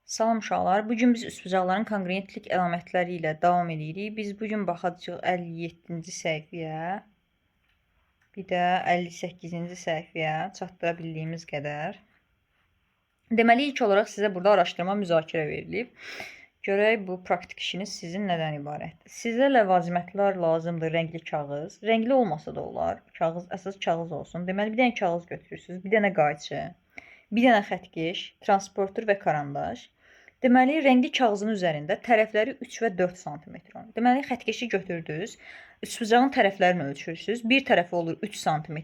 Salam uşaqlar. Bugün biz üsbucaqların konqrentlik əlamətləri ilə davam edirik. Biz bugün baxacağıq 57-ci səhifəyə, bir də 58-ci səhifəyə çatdıra bildiyimiz qədər. Deməli, ilk olaraq sizə burada araşdırma müzakirə verilib. Görək bu praktik işiniz sizin nədən ibarətdir. Sizə ləvazimətlər lazımdır. Rəngli kağız. Rəngli olmasa da olar. Əsas kağız olsun. Deməli, bir dənə kağız götürürsünüz, bir dənə qayçı, bir dənə xəttkeş, transporter və karandaş. Deməli, rəngli kağızın üzərində tərəfləri 3 və 4 sm olur. Deməli, xəttkeşi götürdünüz, üçbucağın tərəflərini ölçürsünüz. Bir tərəfi olur 3 sm,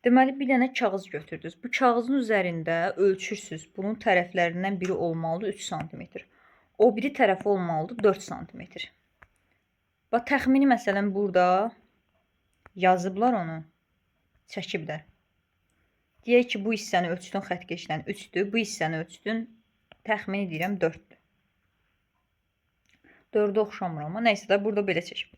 Deməli, bir dənə kağız götürdünüz. Bu kağızın üzərində ölçürsünüz. Bunun tərəflərindən biri olmalıdır 3 sm. O biri tərəfi olmalıdır 4 sm. Bax, təxmini məsələn burada yazıblar onu, çəkiblər. Deyək ki, bu hissəni ölçdün xəttkeşdən 3-dür, bu hissəni ölçdün, təxmini deyirəm 4-dür. 4-ə oxşamır amma, nəysə də burada belə çəkib.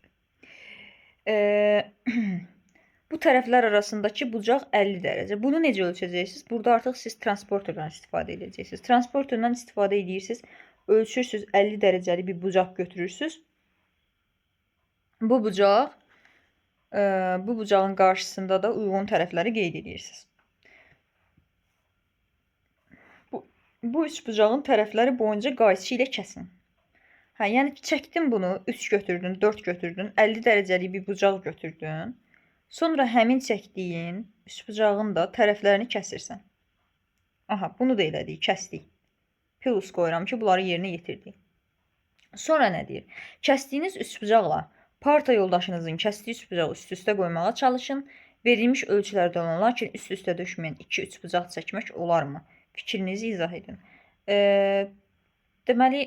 Bu tərəflər arasındakı bucaq 50 dərəcə. Bunu necə ölçəcəksiniz? Burada artıq siz transporterdən istifadə edəcəksiniz. Transporterdən istifadə edirsiniz, ölçürsünüz, 50 dərəcəli bir bucaq götürürsünüz. Bu bucağın qarşısında da uyğun tərəfləri qeyd edirsiniz. Bu üçbucağın tərəfləri boyunca qayçı ilə kəsin. Yəni çəkdin bunu, 3 götürdün, 4 götürdün, 50 dərəcəlik bir bucaq götürdün. Sonra həmin çəkdiyin üçbucağın da tərəflərini kəsirsən. Aha, bunu da elədik, kəsdik. Plus qoyuram ki, bunları yerinə yetirdik. Sonra nə deyir? Kəsdiyiniz üçbucaqla parta yoldaşınızın kəsdiyi üçbucağı üst-üstə qoymağa çalışın. Verilmiş ölçülərdə olan, lakin üst-üstə düşməyən 2 üçbucaq çəkmək olarmı? Fikrinizi izah edin. Deməli,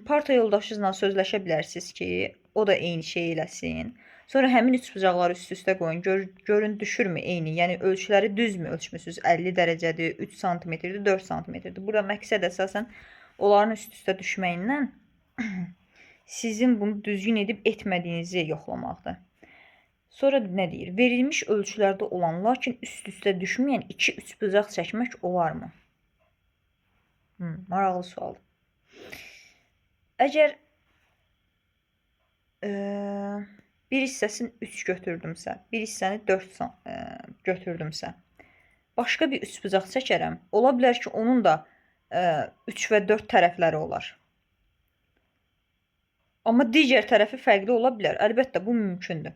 parta yoldaşınızla sözləşə bilərsiniz ki, o da eyni şey eləsin. Sonra həmin üçbucaqları üst-üstə qoyun, görün düşürmü eyni, yəni ölçüləri düzmü ölçmüsünüz? 50 dərəcədir, 3 sm-dir, 4 sm-dir. Burada məqsəd əsasən onların üst-üstə düşməyindən sizin bunu düzgün edib etmədiyinizi yoxlamaqdır. Sonra nə deyir? Verilmiş ölçülərdə olan, lakin üst-üstə düşməyən 2 üçbucaq çəkmək olarmı? Maraqlı sualdır. Əgər bir hissəsini 3 götürdümsə, bir hissəni 4 götürdümsə, başqa bir üçbucaq çəkərəm. Ola bilər ki, onun da 3 və 4 tərəfləri olar. Amma digər tərəfi fərqli ola bilər. Əlbəttə, bu mümkündür.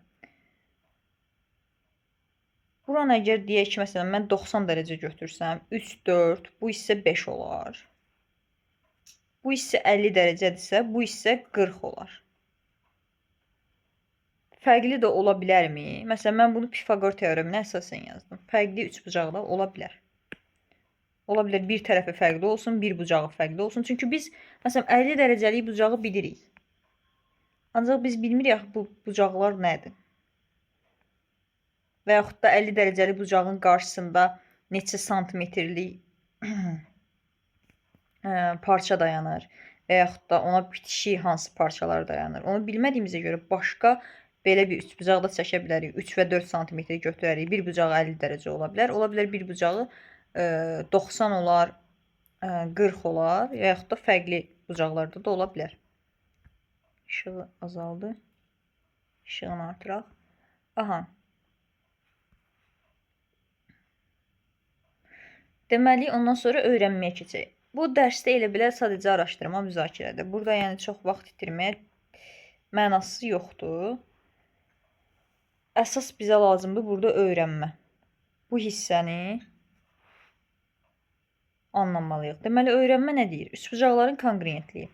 Buranı əgər deyək ki, məsələn, mən 90 dərəcə götürsəm, 3, 4, bu hissə 5 olar. Bu hissə 50 dərəcədirsə, bu hissə 40 olar. Fərqli də ola bilərmi? Məsələn, mən bunu Pifaqor teoreminə əsasən yazdım. Fərqli üçbucaqda ola bilər. Ola bilər bir tərəfi fərqli olsun, bir bucağı fərqli olsun. Çünki biz, məsələn, 50 dərəcəlik bucağı bilirik. Ancaq biz bilmirik bu bucaqlar nədir? Və yaxud da 50 dərəcəli bucağın qarşısında neçə santimetrlik parça dayanır və yaxud da ona bitişik hansı parçalar dayanır. Onu bilmədiyimizə görə başqa belə bir üçbucaq da çəkə bilərik. 3 və 4 sm götürərik. Bir bucağı 50 dərəcə ola bilər. Ola bilər bir bucağı 90 olar, 40 olar və yaxud da fərqli bucaqlarda da ola bilər. İşığı azaldı. İşığını artıraq. Aha. Deməli, ondan sonra öyrənməyə keçək. Bu dərsdə elə bilər sadəcə araşdırma, müzakirədir. Burada yəni çox vaxt itirməyə mənası yoxdur. Əsas bizə lazımdır burada öyrənmə. Bu hissəni anlamalıyıq. Deməli, öyrənmə nə deyir? Üçbucaqların konqrentliyi.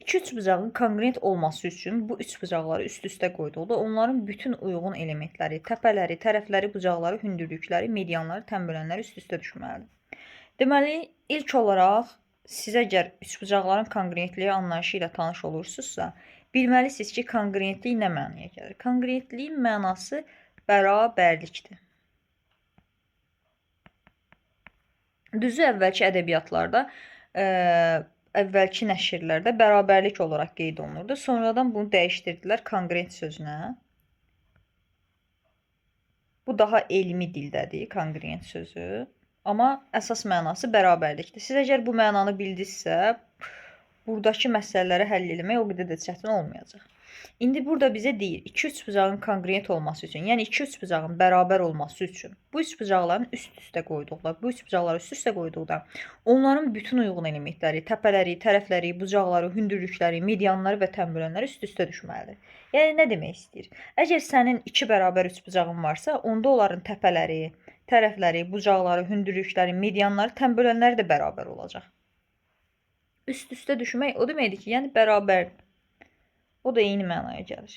İki üçbucağın konqrent olması üçün bu üçbucaqları üst-üstə qoyduqda onların bütün uyğun elementləri, təpələri, tərəfləri, bucaqları, hündürlükləri, medianları, tənbölənləri üst-üstə düşməlidir. Deməli, ilk olaraq siz əgər üçbucaqların konqrentliyi anlayışı ilə tanış olursunuzsa, bilməlisiniz ki, konqrentlik nə mənaya gəlir? Konqrentliyin mənası bərabərlikdir. Düzü əvvəlki ədəbiyyatlarda, əvvəlki nəşrlərdə bərabərlik olaraq qeyd olunurdu. Sonradan bunu dəyişdirdilər konqrent sözünə. Bu daha elmi dildədir, konqrent sözü. Amma əsas mənası bərabərlikdir. Siz əgər bu mənanı bildinizsə, buradakı məsələləri həll etmək o qədər də çətin olmayacaq. İndi burada bizə deyir, iki üçbucağın konqruent olması üçün, yəni iki üçbucağın bərabər olması üçün bu üçbucaqların üst-üstə qoyduqda, bu üçbucaqları üst-üstə qoyduqda onların bütün uyğun elementləri, təpələri, tərəfləri, bucaqları, hündürlükləri, medianları və tənbölənləri üst-üstə düşməlidir. Yəni nə demək istəyir? Əgər sənin iki bərabər üçbucağın varsa, onda onların təpələri, tərəfləri, bucaqları, hündürlükləri, medianları, tənbölənləri də bərabər olacaq. Üst-üstə düşmək o deməkdir ki, yəni bərabərdir. O da eyni mənaya gəlir.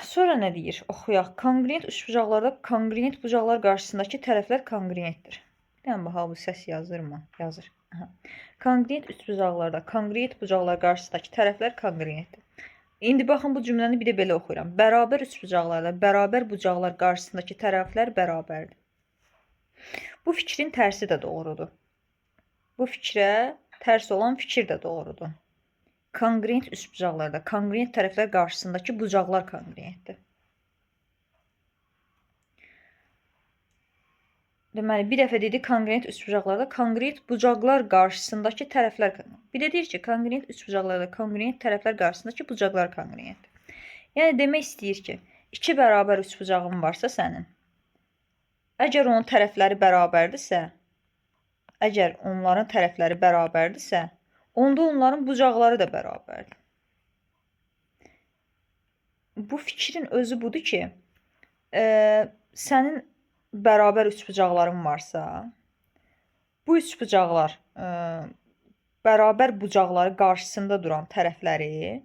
Sonra nə deyir? Oxuyaq. Konqruent üçbucaqlarda konqruent bucaqlar qarşısındakı tərəflər konqruentdir. Bir dənə bax, bu səs yazırmı? Yazır. Aha. Konqruent üçbucaqlarda konqruent bucaqlar qarşısındakı tərəflər konqruentdir. İndi baxın, bu cümləni bir də belə oxuyuram. Bərabər üçbucaqlarda bərabər bucaqlar qarşısındakı tərəflər bərabərdir. Bu fikrin tərsi də doğrudur. Bu fikrə tərs olan fikir də doğrudur. Konqruent üçbucaqlarda konqruent tərəflər qarşısındakı bucaqlar konqruentdir. Deməli, bir dəfə dedi konqruent üçbucaqlarda konqruent bucaqlar qarşısındakı tərəflər. Bir də deyir ki, konqruent üçbucaqlarda konqruent tərəflər qarşısındakı bucaqlar konqruentdir. Yəni demək istəyir ki, iki bərabər üçbucağın varsa sənin, əgər onun tərəfləri bərabərdirsə, onda onların bucaqları da bərabərdir. Bu fikrin özü budur ki, sənin bərabər üçbucaqların varsa, bu üçbucaqlar bərabər bucaqları qarşısında duran tərəfləri,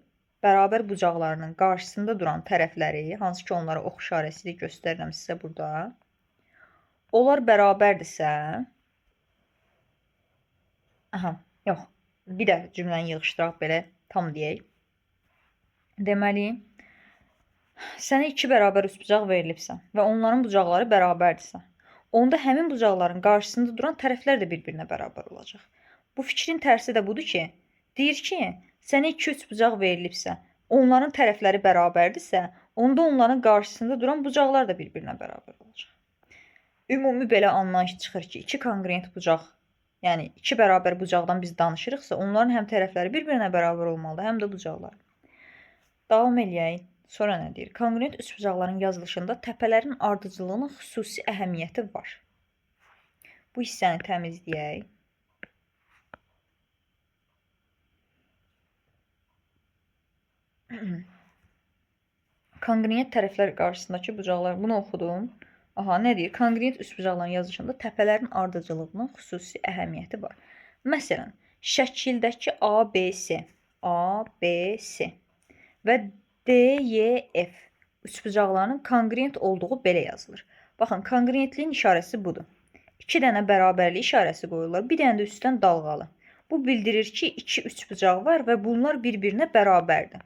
bərabər bucaqlarının qarşısında duran tərəfləri, hansı ki onlara ox işarəsilə göstərirəm sizə burada, onlar bərabərdirsə, yox, bir də cümləni yığışdıraq belə tam deyək. Deməli, sənə iki bərabər üçbucaq verilibsə və onların bucaqları bərabərdirsə, onda həmin bucaqların qarşısında duran tərəflər də bir-birinə bərabər olacaq. Bu fikrin tərsi də budur ki, deyir ki, sənə iki üçbucaq verilibsə, onların tərəfləri bərabərdirsə, onda onların qarşısında duran bucaqlar da bir-birinə bərabər olacaq. Ümumi belə anlayış çıxır ki, iki konqruent bucaq, yəni iki bərabər bucaqdan biz danışırıqsa, onların həm tərəfləri bir-birinə bərabər olmalıdır, həm də bucaqlar. Davam eləyək. Sonra nə deyir? Konqruent üçbucaqların yazılışında təpələrin ardıcıllığının xüsusi əhəmiyyəti var. Bu hissəni təmizləyək. Konqruent tərəflər qarşısındakı bucaqlar, bunu oxudum. Nə deyir? Konqruent üçbucaqların yazılışında təpələrin ardıcıllığının xüsusi əhəmiyyəti var. Məsələn, şəkildəki ABC və DEF üçbucaqlarının konqruent olduğu belə yazılır. Baxın, konqruentliyin işarəsi budur. İki dənə bərabərlik işarəsi qoyulur, bir dənə də üstdən dalğalı. Bu bildirir ki, iki üçbucaq var və bunlar bir-birinə bərabərdir.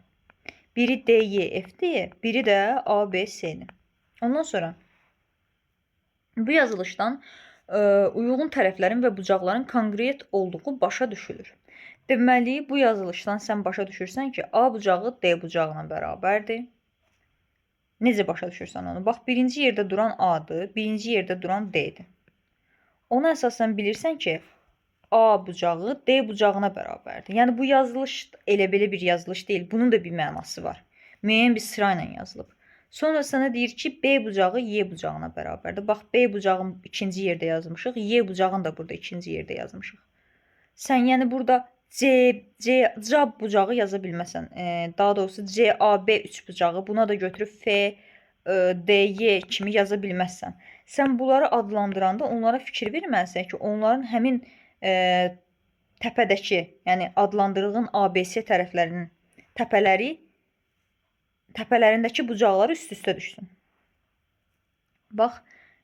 Biri DEF'dir, biri də ABC'dir. Ondan sonra bu yazılışdan uyğun tərəflərin və bucaqların konqruent olduğu başa düşülür. Deməli, bu yazılışdan sən başa düşürsən ki, A bucağı D bucağına bərabərdir. Necə başa düşürsən onu? Bax, birinci yerdə duran A'dır, birinci yerdə duran D'dir. Ona əsasən bilirsən ki, A bucağı D bucağına bərabərdir. Yəni, bu yazılış elə belə bir yazılış deyil. Bunun da bir mənası var. Müəyyən bir sıra ilə yazılıb. Sonra sənə deyir ki, B bucağı Y bucağına bərabərdir. Bax, B bucağını ikinci yerdə yazmışıq. Y bucağını da burada ikinci yerdə yazmışıq. Sən yəni burada CAB bucağı yaza bilməsən. Daha doğrusu CAB üçbucağı, buna da götürüb FDY kimi yaza bilməzsən. Sən bunları adlandıranda onlara fikir verməlisən ki, onların həmin təpədəki, yəni adlandırdığın ABC tərəflərinin təpələrindəki bucaqları üst-üstə düşsün. Bax,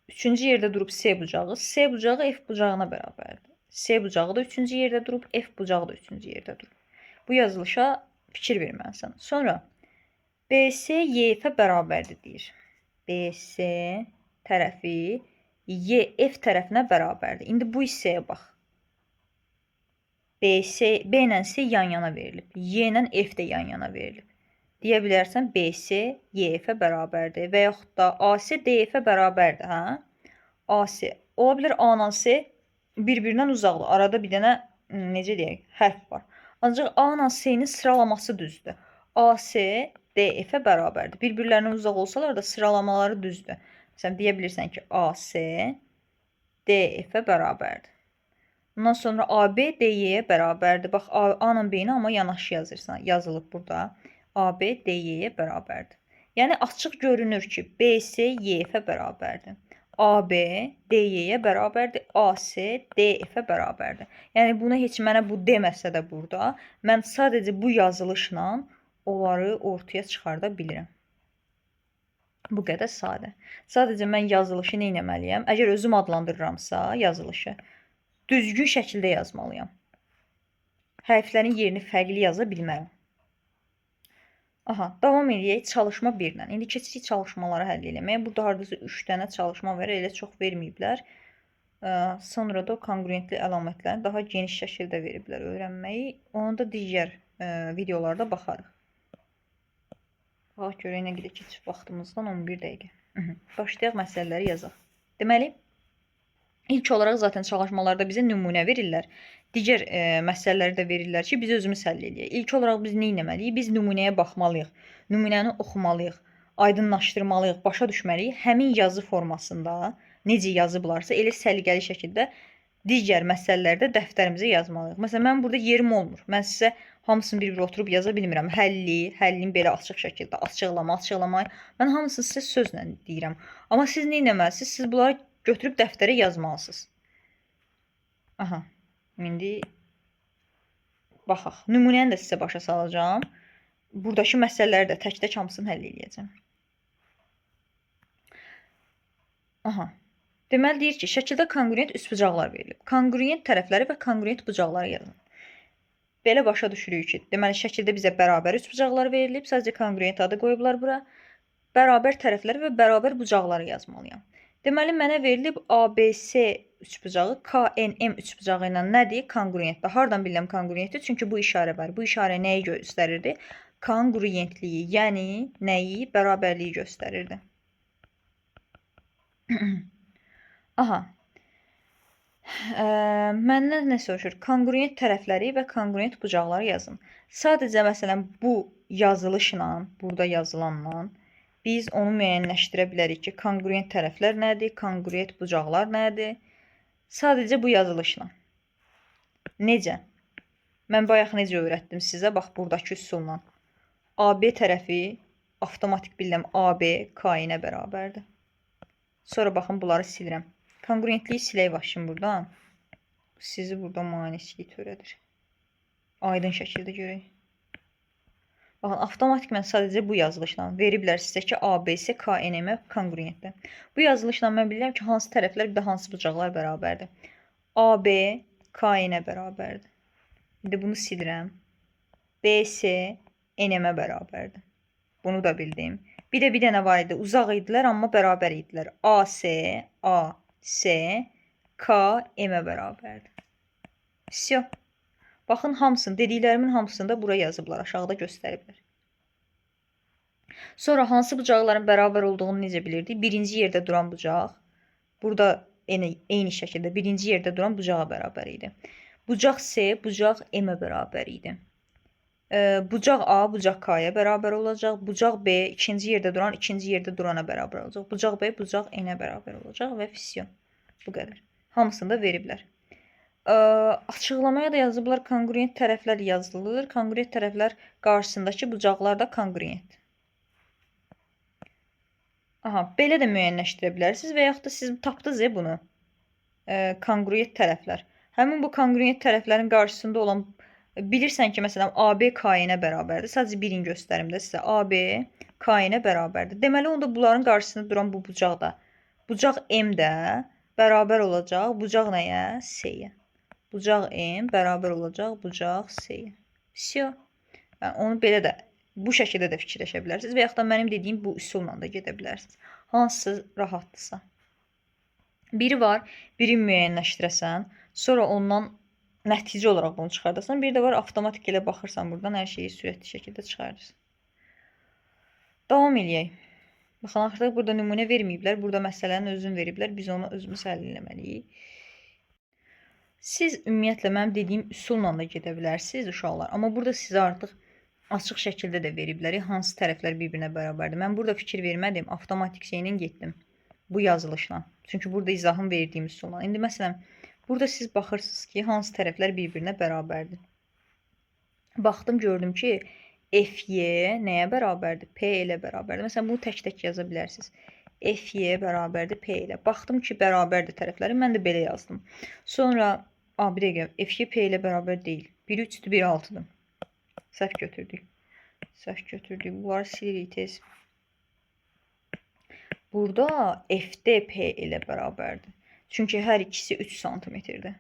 üçüncü yerdə durub C bucağı. C bucağı F bucağına bərabərdir. C bucağı da üçüncü yerdə durub, F bucağı da üçüncü yerdə durub. Bu yazılışa fikir verməlisən. Sonra BC YF bərabərdir deyir. BC tərəfi YF tərəfinə bərabərdir. İndi bu hissəyə bax. B ilə C yan-yana verilib. Y ilə F də yan-yana verilib. Deyə bilərsən, BC YF-ə bərabərdir və yaxud da AC DF-ə bərabərdir. AC. Ola bilər A ilə C bir-birindən uzaqdır. Arada bir dənə necə deyək, hərf var. Ancaq A ilə C-nin sıralaması düzdür. AC DF-ə bərabərdir. Bir-birlərindən uzaq olsalar da sıralamaları düzdür. Məsələn, deyə bilirsən ki, AC DF-ə bərabərdir. Ondan sonra AB DY-yə bərabərdir. Bax, A ilə B-ni amma yanaşı yazırsan. Yazılıb burada. AB DY-yə bərabərdir. Yəni, açıq görünür ki, BC YF-ə bərabərdir. AB DY-yə bərabərdir. AC DF-ə bərabərdir. Yəni, bunu heç mənə bu deməsə də burada, mən sadəcə bu yazılışla onları ortaya çıxarda bilirəm. Bu qədər sadə. Sadəcə mən yazılışı nə etməliyəm? Əgər özüm adlandırıramsa yazılışı, düzgün şəkildə yazmalıyam. Hərflərin yerini fərqli yaza bilmərəm. Aha, davam edək çalışma 1-lə. İndi keçirik çalışmaları həll eləməyə. Burada hardasa 3 dənə çalışma var, elə çox verməyiblər. Sonra da kongruentli əlamətlərini daha geniş şəkildə veriblər öyrənməyi. Onu da digər videolarda baxarıq. Bax, görək nə qədər keçib vaxtımızdan 11 dəqiqə. Başlayaq məsələləri yazaq. Deməli, ilk olaraq zaten çalışmalarda bizə nümunə verirlər. Digər məsələləri də verirlər ki, biz özümüz həll edəyik. İlk olaraq biz nə etməliyik? Biz nümunəyə baxmalıyıq. Nümunəni oxumalıyıq, aydınlaşdırmalıyıq, başa düşməliyik. Həmin yazı formasında necə yazıblarsa, elə səliqəli şəkildə digər məsələlərdə dəftərimizə yazmalıyıq. Məsələn, mən burada yerim olmur. Mən sizə hamısını bir-bir oturub yaza bilmirəm. Həllin belə açıq şəkildə, açıqlamayı. Mən hamısını sizə sözlə deyirəm. Amma siz nə etməlisiniz? Siz bunları götürüb dəftərə yazmalısınız. Aha, indi baxaq. Nümunəni də sizə başa salacağım. Buradakı məsələləri də tək-tək hamısını həll edəcəm. Aha. Deməli deyir ki, şəkildə kongruent üçbucaqlar verilib. Kongruent tərəfləri və kongruent bucaqları yazın. Belə başa düşürük ki, deməli şəkildə bizə bərabər üçbucaqlar verilib. Sadəcə kongruent adı qoyublar bura. Bərabər tərəfləri və bərabər bucaqları yazmalıyam. Deməli mənə verilib ABC üçbucağı KNM üçbucağı ilə nədir? Kongruentdir. Hardan bilirəm kongruentdir? Çünki bu işarə var. Bu işarə nəyi göstərirdi? Kongruentliyi, yəni nəyi? Bərabərliyi göstərirdi. Aha. Məndən nə soruşur? Kongruent tərəfləri və kongruent bucaqları yazın. Sadəcə məsələn bu yazılışla, burada yazılanla biz onu müəyyənləşdirə bilərik ki, kongruent tərəflər nədir, kongruent bucaqlar nədir? Sadəcə bu yazılışla. Necə? Mən bayaq necə öyrətdim sizə? Bax, buradakı üsulla. AB tərəfi avtomatik bilirəm AB KN-ə bərabərdir. Sonra baxın, bunları silirəm. Kongruentliyi silək başım buradan. Sizi burada müayinəçilik törədir. Aydın şəkildə görək. Baxın, avtomatik mən sadəcə bu yazılışla veriblər sizə ki, ABC KNM kongruentdir. Bu yazılışla mən bilirəm ki, hansı tərəflər bir də hansı bucaqlar bərabərdir. AB KN-ə bərabərdir. İndi bunu silirəm. BC NM-ə bərabərdir. Bunu da bildim. Bir də bir dənə var idi. Uzaq idilər, amma bərabər idilər. AC K M-ə bərabərdir. Всё. Baxın, hamısını, dediklərimin hamısını da bura yazıblar. Aşağıda göstəriblər. Sonra hansı bucaqların bərabər olduğunu necə bilirdik? Birinci yerdə duran bucaq. Burada eyni şəkildə birinci yerdə duran bucağa bərabər idi. Bucaq C, bucaq M-ə bərabər idi. Bucaq A, bucaq K-yə bərabər olacaq. Bucaq B, ikinci yerdə duran, ikinci yerdə durana bərabər olacaq. Bucaq B, bucaq N-ə bərabər olacaq və fisyon. Bu qədər. Hamısını da veriblər. Açıqlamaya da yazıblar, kongruent tərəflər yazılır. Kongruent tərəflər qarşısındakı bucaqlar da kongruent. Aha, belə də müəyyənləşdirə bilərsiniz və yaxud da siz tapdınız bunu. Kongruent tərəflər. Həmin bu kongruent tərəflərin qarşısında olan bilirsən ki, məsələn, AB KN-ə bərabərdir. Sadəcə birini göstərim də sizə. AB KN-ə bərabərdir. Deməli, onda bunların qarşısında duran bu bucaq da, bucaq M də bərabər olacaq. Bucaq nəyə? C-yə. Bucaq M bərabər olacaq bucaq C-yə. Всё. Yəni, onu belə də, bu şəkildə də fikirləşə bilərsiniz və yaxud da mənim dediyim bu üsulla da gedə bilərsiniz. Hansısı rahatdırsa. Biri var, biri müəyyənləşdirəsən, sonra ondan nəticə olaraq bunu çıxardasan. Bir də var, avtomatik elə baxırsan buradan hər şeyi sürətli şəkildə çıxarırsan. Davam eləyək. Baxın, artıq burada nümunə verməyiblər. Burada məsələnin özünü veriblər. Biz onu özümüz həll etməliyik. Siz ümumiyyətlə mənim dediyim üsulla da gedə bilərsiniz uşaqlar. Amma burada sizə artıq açıq şəkildə də veriblər. Hansı tərəflər bir-birinə bərabərdir. Mən burada fikir vermədim. Avtomatik şeylə getdim. Bu yazılışla. Çünki burada izahım verdiyim üsulla. İndi məsələn, burada siz baxırsınız ki, hansı tərəflər bir-birinə bərabərdir. Baxdım, gördüm ki, FY nəyə bərabərdir? P ilə bərabərdir. Məsələn, bunu tək-tək yaza bilərsiniz. FY bərabərdir P ilə. Baxdım ki, bərabərdir tərəfləri. Mən də belə yazdım. Sonra, bir dəqiqə, FY P ilə bərabər deyil. 1 3-dür, 1 6-dır. Səhv götürdük. Səhv götürdük. Bunları silirik tez. Burada FD P ilə bərabərdir. Çünki hər ikisi 3 santimetrdir.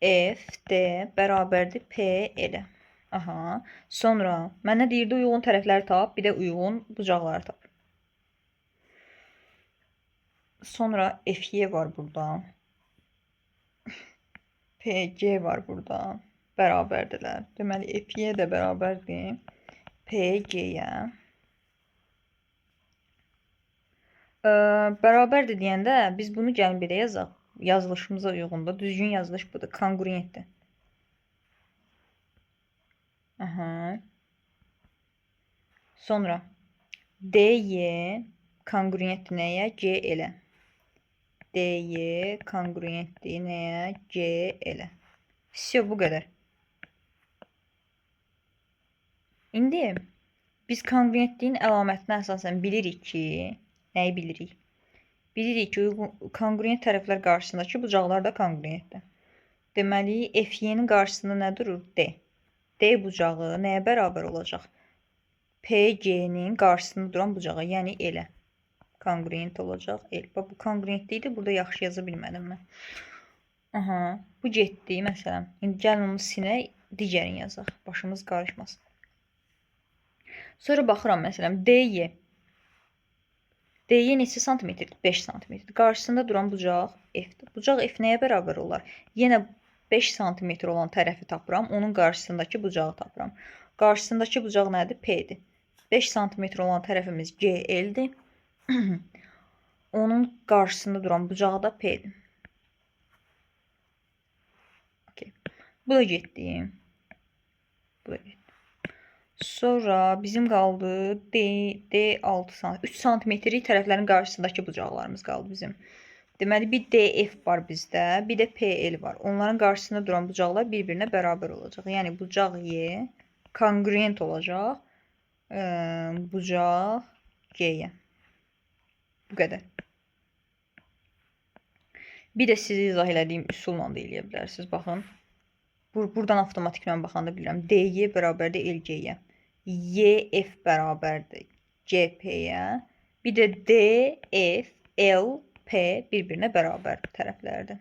FD bərabərdir P ilə. Aha. Sonra mənə deyirdi uyğun tərəfləri tap, bir də uyğun bucaqları tap. Sonra FY var burada. PG var burada. Bərabərdirlər. Deməli, FY də bərabərdir PG-yə. Bərabərdir deyəndə biz bunu gəlin belə yazaq. Yazılışımıza uyğunda. Düzgün yazılış budur. Kongruentdir. Aha. Sonra DY kongruentdir nəyə? C elə. DY kongruentdir nəyə? C elə. Все, bu qədər. İndi biz kongruentliyin əlamətinə əsasən bilirik ki, nəyi bilirik? Bilirik ki, kongruent tərəflər qarşısındakı bucaqlar da kongruentdir. Deməli, FY-nin qarşısında nə durur? D. D bucağı nəyə bərabər olacaq? PG-nin qarşısında duran bucağa, yəni elə. Kongruent olacaq. Bu kongruentliyi də burada yaxşı yaza bilmədim mən. Aha, bu getdi məsələn. İndi gəlin onu sinək, digərini yazaq. Başımız qarışmasın. Sonra baxıram məsələn, DY. DY neçə santimetrdir? 5 santimetrdir. Qarşısında duran bucaq F-dir. Bucaq F nəyə bərabər olar? Yenə 5 santimetr olan tərəfi tapıram. Onun qarşısındakı bucağı tapıram. Qarşısındakı bucaq nədir? P-dir. 5 santimetr olan tərəfimiz GL-dir. Onun qarşısında duran bucağı da P-dir. Okay. Bu da getdi. Bu da getdi. Sonra bizim qaldı D6 cm. 3 santimetrlik tərəflərin qarşısındakı bucaqlarımız qaldı bizim. Deməli, bir DF var bizdə, bir də PL var. Onların qarşısında duran bucaqlar bir-birinə bərabər olacaq. Yəni, bucaq Y kongruent olacaq bucaq G-yə. Bu qədər. Bir də sizi izah elədiyim üsulla da eləyə bilərsiniz. Baxın. Buradan avtomatik mən baxanda bilirəm. DY bərabərdir LG-yə. YF bərabərdir GP-yə. Bir də DF, LP bir-birinə bərabər tərəflərdir.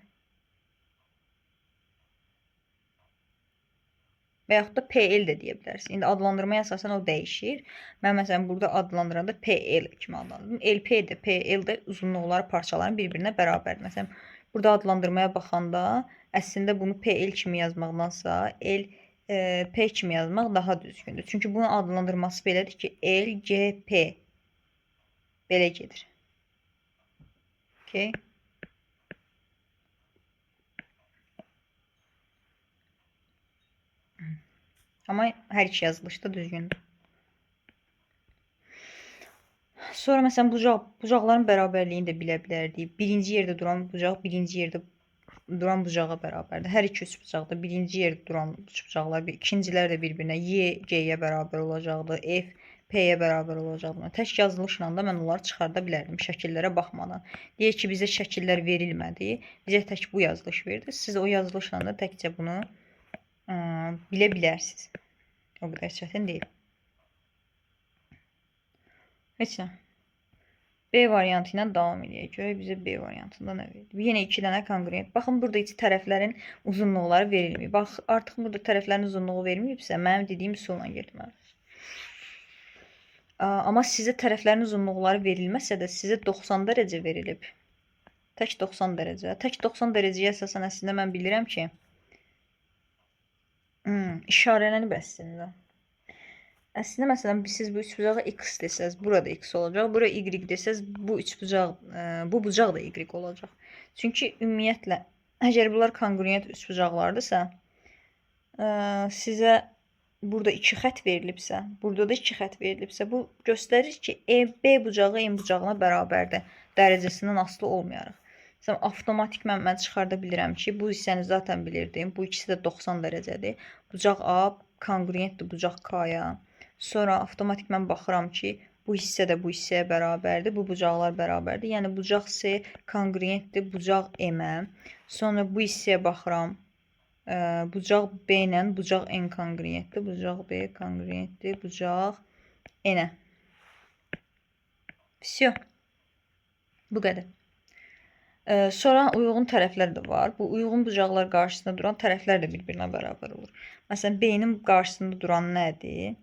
Və yaxud da PL də deyə bilərsiniz. İndi adlandırmaya əsasən o dəyişir. Mən məsələn burada adlandıranda PL kimi adlandırdım. LP də, PL də uzunluqları parçaların bir-birinə bərabərdir. Məsələn, burada adlandırmaya baxanda əslində bunu PL kimi yazmaqdansa P kimi yazmaq daha düzgündür. Çünki bunun adlandırması belədir ki, LGP belə gedir. Okay. Amma hər iki yazılışda düzgündür. Sonra məsələn bucaqların bərabərliyini də bilə bilərdik. Birinci yerdə duran bucaq birinci yerdə duran bucağa bərabərdir. Hər iki üç bucaqda birinci yerdə duran üç bucaqlar, ikincilər də bir-birinə Y, G-yə bərabər olacaqdı. F, P-yə bərabər olacaqdı. Tək yazılışla da mən onları çıxarda bilərdim şəkillərə baxmadan. Deyək ki, bizə şəkillər verilmədi. Bizə tək bu yazılış verdi. Siz o yazılışla da təkcə bunu bilə bilərsiniz. O qədər çətin deyil. Heç nə. B variantı ilə davam edək. Görək bizə B variantında nə verir? Yenə 2 dənə kongruent. Baxın, burada içi tərəflərin uzunluqları verilməyib. Bax, artıq burada tərəflərin uzunluğu verməyibsə, mənim dediyim üsulla getməlidir. Amma sizə tərəflərin uzunluqları verilməsə də, sizə 90 dərəcə verilib. Tək 90 dərəcə. Tək 90 dərəcəyə əsasən əslində mən bilirəm ki, işarələnib əslində. Əslində məsələn siz bu üçbucağa x desəz, burada x olacaq. Bura y desəz, bu üçbucaq bu bucaq da y olacaq. Çünki ümumiyyətlə əgər bunlar kongruent üçbucaqlardırsa, sizə burada 2 xətt verilibsə, burada da 2 xətt verilibsə, bu göstərir ki, B bucağı M bucağına bərabərdir. Dərəcəsindən asılı olmayaraq. Məsələn, avtomatik mən çıxarda bilirəm ki, bu hissəni zaten bilirdim. Bu ikisi də 90 dərəcədir. Bucaq A kongruentdir bucaq K-ya. Sonra avtomatik mən baxıram ki, bu hissə də bu hissəyə bərabərdir. Bu bucaqlar bərabərdir. Yəni bucaq C kongruentdir bucaq M-ə. Sonra bu hissəyə baxıram. Bucaq B ilə bucaq N kongruentdir. Bucaq B kongruentdir bucaq N-ə. Всё. Bu qədər. Sonra uyğun tərəflər də var. Bu uyğun bucaqlar qarşısında duran tərəflər də bir-birinə bərabər olur. Məsələn, B-nin qarşısında duran nədir?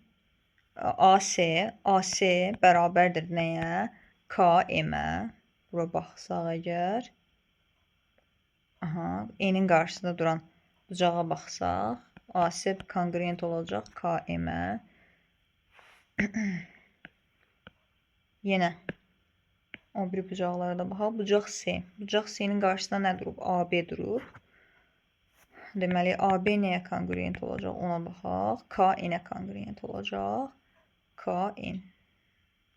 AC bərabərdir nəyə? KM-ə. Bura baxsaq əgər. N-in qarşısında duran bucağa baxsaq, AC kongruent olacaq KM-ə. Yenə o biri bucaqlara da baxaq. Bucaq C. Bucaq C-nin qarşısında nə durub? AB durub. Deməli, AB nəyə kongruent olacaq? Ona baxaq. KN-ə kongruent olacaq. KN.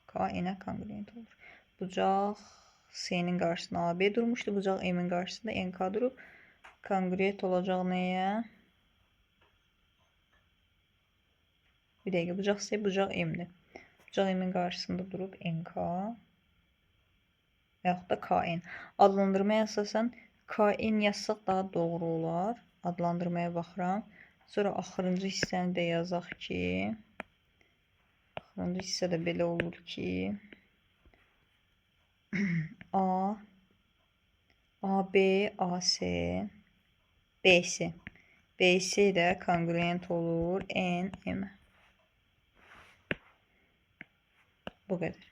KN-ə kongruent olur. Bucaq C-nin qarşısında AB durmuşdu. Bucaq M-in qarşısında NK durub. Kongruent olacaq nəyə? Bir dəqiqə. Bucaq C, bucaq M-dir. Bucaq M-in qarşısında durub NK. Və yaxud da KN. Adlandırmaya əsasən KN yazsaq daha doğru olar. Adlandırmaya baxıram. Sonra axırıncı hissəni də yazaq ki, axırıncı hissə də belə olur ki, AB, AC, BC. BC də kongruent olur NM. Bu qədər.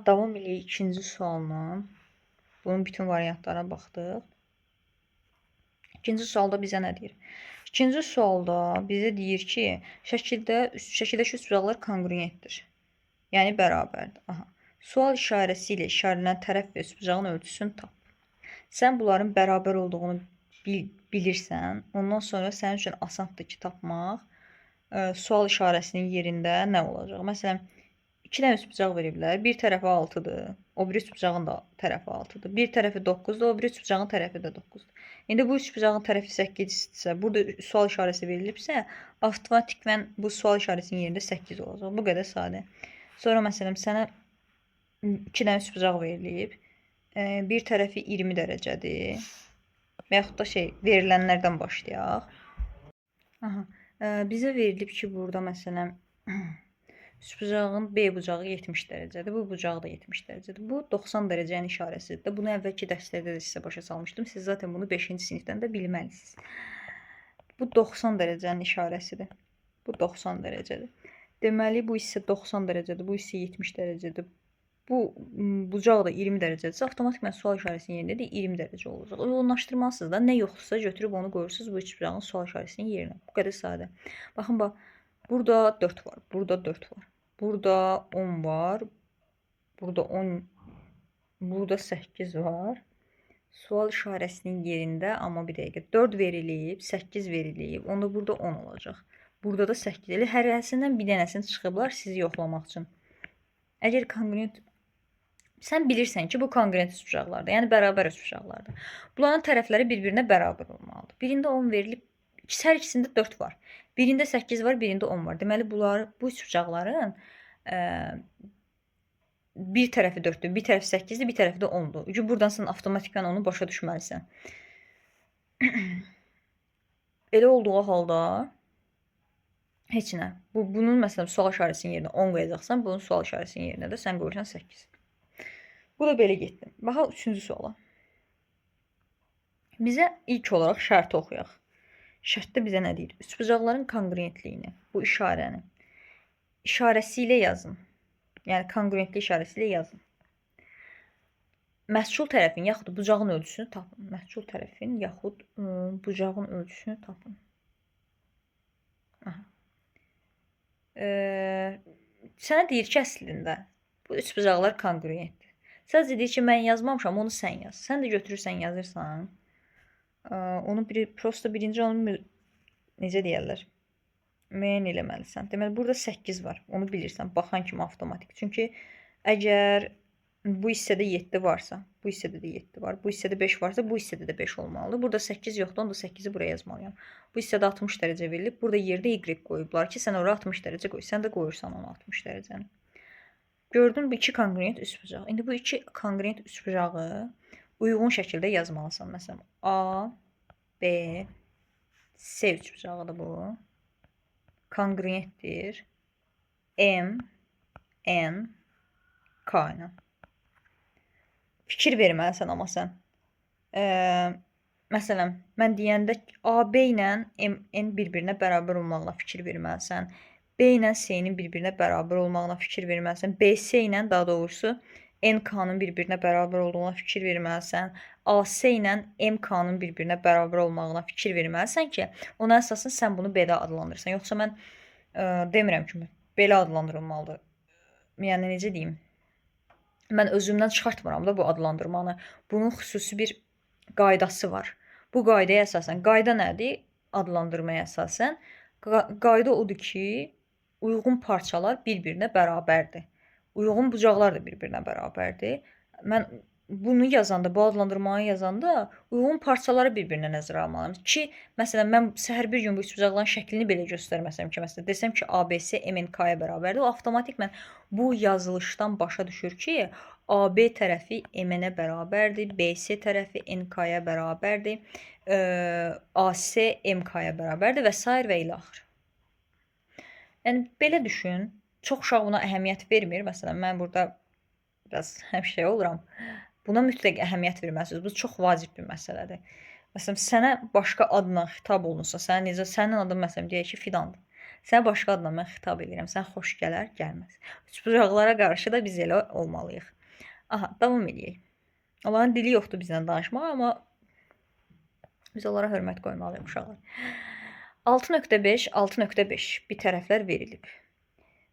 Davam edirik ikinci sualına. Bunun bütün variantlarına baxdıq. İkinci sualda bizə nə deyir? İkinci sualda bizə deyir ki, şəkildəki üçbucaqlar kongruentdir. Yəni bərabərdir. Sual işarəsi ilə işarələnən tərəf və üçbucağın ölçüsünü tap. Sən bunların bərabər olduğunu bilirsən. Ondan sonra sənin üçün asandır ki, tapmaq. Sual işarəsinin yerində nə olacaq? Məsələn, 2 dənə üçbucaq veriblər. Bir tərəfi 6-dır. O biri üçbucağın da tərəfi 6-dır. Bir tərəfi 9-dur. O biri üçbucağın tərəfi də 9-dur. İndi bu üçbucağın tərəfi 8-dirsə, burada sual işarəsi verilibsə, avtomatikmən bu sual işarəsinin yerində 8 olacaq. Bu qədər sadə. Sonra məsələn, sənə 2 dənə üçbucaq verilib. Bir tərəfi 20 dərəcədir. Və yaxud da verilənlərdən başlayaq. Bizə verilib ki, burada məsələn, üçbucağın B bucağı 70 dərəcədir. Bu bucağı da 70 dərəcədir. Bu 90 dərəcənin işarəsidir. Bunu əvvəlki dərslərdə də sizə başa salmışdım. Siz zaten bunu 5-ci sinifdən də bilməlisiniz. Bu 90 dərəcənin işarəsidir. Bu 90 dərəcədir. Deməli, bu hissə 90 dərəcədir. Bu hissə 70 dərəcədir. Bu bucaq da 20 dərəcədirsə, avtomatikən sual işarəsinin yerində də 20 dərəcə olacaq. Uyğunlaşdırmalısınız da. Nə yoxdursa götürüb onu qoyursunuz bu üçbucağın sual işarəsinin yerinə. Bu qədər sadə. Baxın, bax. Burada 4 var. Burada 4 var. Burada 10 var. Burada 10. Burada 8 var. Sual işarəsinin yerində, amma bir dəqiqə 4 verilib, 8 verilib. Onda burada 10 olacaq. Burada da 8. Elə hər hərəsindən bir dənəsini çıxıblar sizi yoxlamaq üçün. Əgər kongruent, sən bilirsən ki, bu kongruent üçbucaqlardır. Yəni bərabər üçbucaqlardır. Bunların tərəfləri bir-birinə bərabər olmalıdır. Birində 10 verilib, hər ikisində 4 var. Birində 8 var, birində 10 var. Deməli, bu üçbucaqların bir tərəfi 4-dür, bir tərəfi 8-dir, bir tərəfi də 10-dur. Buradan sən avtomatikən onu başa düşməlisən. Elə olduğu halda heç nə. Bunun məsələn sual işarəsinin yerinə 10 qoyacaqsan, bunun sual işarəsinin yerinə də sən qoyursan 8. Bu da belə getdi. Baxaq 3-cü suala. Bizə ilk olaraq şərti oxuyaq. Şərtdə bizə nə deyir? Üçbucaqların kongruentliyini, bu işarəni işarəsi ilə yazın. Yəni kongruentli işarəsi ilə yazın. məhsul tərəfin yaxud bucağın ölçüsünü tapın. Məhsul tərəfin yaxud bucağın ölçüsünü tapın. Aha. Sənə deyir ki, əslində bu üç bucaqlar kongruentdir. Sadəcə deyir ki, mən yazmamışam, onu sən yaz. Sən də götürürsən, yazırsan. Onu prosta birinci onu necə deyirlər? Müəyyən eləməlisən. Deməli, burada 8 var. Onu bilirsən, baxan kimi avtomatik. Çünki əgər bu hissədə 7 varsa, bu hissədə də 7 var. Bu hissədə 5 varsa, bu hissədə də 5 olmalıdır. Burada 8 yoxdur, onda 8-i buraya yazmalıyam. Bu hissədə 60 dərəcə verilib. Burada yerdə y qoyublar ki, sən ora 60 dərəcə qoy. Sən də qoyursan ona 60 dərəcəni. Gördün bu iki kongruent üçbucaq. İndi bu iki kongruent üçbucağı uyğun şəkildə yazmalısan. Məsələn, A, B, C üçbucağıdır bu. Kongruentdir. M, N, K ilə. Fikir verməlisən amma sən. Məsələn, mən deyəndə AB ilə N bir-birinə bərabər olmağına fikir verməlisən. B ilə C-nin bir-birinə bərabər olmağına fikir verməlisən. BC ilə, daha doğrusu, NK-nın bir-birinə bərabər olduğuna fikir verməlisən. AC ilə MK-nın bir-birinə bərabər olmağına fikir verməlisən ki, ona əsasən sən bunu belə adlandırırsan. Yoxsa mən demirəm ki, belə adlandırılmalıdır. Yəni, necə deyim? Mən özümdən çıxartmıram da bu adlandırmanı. Bunun xüsusi bir qaydası var. Bu qaydaya əsasən, qayda nədir? Adlandırmaya əsasən, qayda odur ki, uyğun parçalar bir-birinə bərabərdir. Uyğun bucaqlar da bir-birinə bərabərdir. Mən bunu yazanda, bu adlandırmanı yazanda uyğun parçaları bir-birinə nəzərə almalıyam ki, məsələn, mən səhər bir gün bu üçbucaqların şəklini belə göstərməsəm ki, məsələn, desəm ki, ABC MNK-ya bərabərdir, o avtomatik mən bu yazılışdan başa düşür ki, AB tərəfi MN-ə bərabərdir, BC tərəfi NK-ya bərabərdir, AC MK-ya bərabərdir və s. və ilə axır. Yəni, belə düşün, çox uşaq buna əhəmiyyət vermir. Məsələn, mən burada biraz həmşəyə oluram. Buna mütləq əhəmiyyət verməlisiniz. Bu çox vacib bir məsələdir. Məsələn, sənə başqa adla xitab olunsa, sənin adın məsələn deyək ki, Fidandır. Sənə başqa adla mən xitab edirəm. Sən xoş gələr, gəlməz. Üçbucaqlara qarşı da biz elə olmalıyıq. Aha, davam edək. Onların dili yoxdur bizdən danışmaq, amma biz onlara hörmət qoymalıyıq uşaqlar. 6.5, 6.5 bir tərəflər verilib.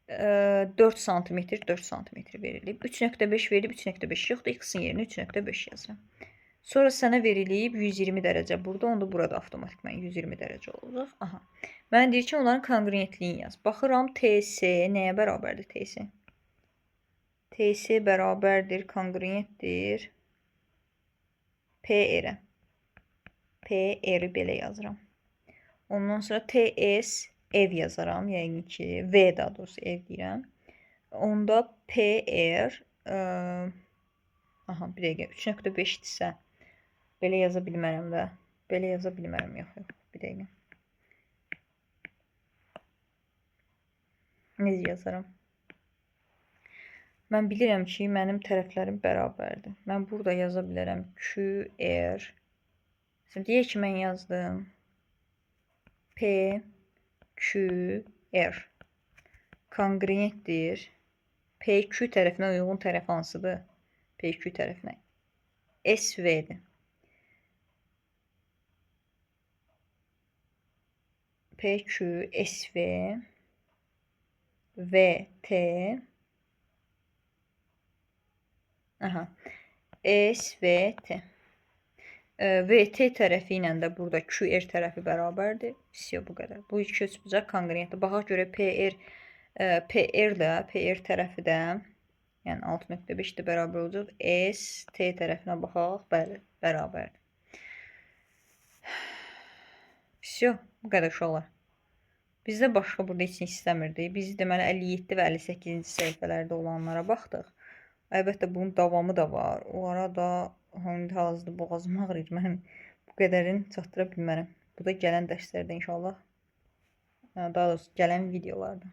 4 sm, 4 sm verilib. 3.5 verilib, 3.5 yoxdur. X-in yerinə 3.5 yazıram. Sonra sənə verilib 120 dərəcə burada, onda burada avtomatikman 120 dərəcə olacaq. Aha. Mən deyir ki, onların kongruentliyini yaz. Baxıram, TS nəyə bərabərdir TS? TS bərabərdir, kongruentdir. PR-ə. PR-i belə yazıram. Ondan sonra TS ev yazaram, yəqin ki, V daha doğrusu ev deyirəm. Onda PR aha, bir dəqiqə, 3.5-dirsə belə yaza bilmərəm də. Belə yaza bilmərəm, yox, bir dəqiqə. Necə yazaram? Mən bilirəm ki, mənim tərəflərim bərabərdir. Mən burada yaza bilərəm QR. Deyək ki, mən yazdım P QR kongruentdir. PQ tərəfinə uyğun tərəf hansıdır? PQ tərəfinə SV-dir. PQ SV VT aha SVT VT tərəfi ilə də burada QR tərəfi bərabərdir. Все, bu qədər. Bu iki üçbucaq kongruentdir. Baxaq görə PR tərəfi də yəni 6.5 də bərabər olacaq. ST tərəfinə baxaq. Bəli, bərabərdir. Все, bu qədər uşaqlar. Bizdə başqa burada heç nə istəmirdi. Biz deməli 57 və 58-ci səhifələrdə olanlara baxdıq. Əlbəttə bunun davamı da var. Onlara da hal-hazırda boğazım ağrıyır. Mən bu qədərini çatdıra bilmərəm. Bu da gələn dərslərdə inşallah. Daha doğrusu gələn videolarda.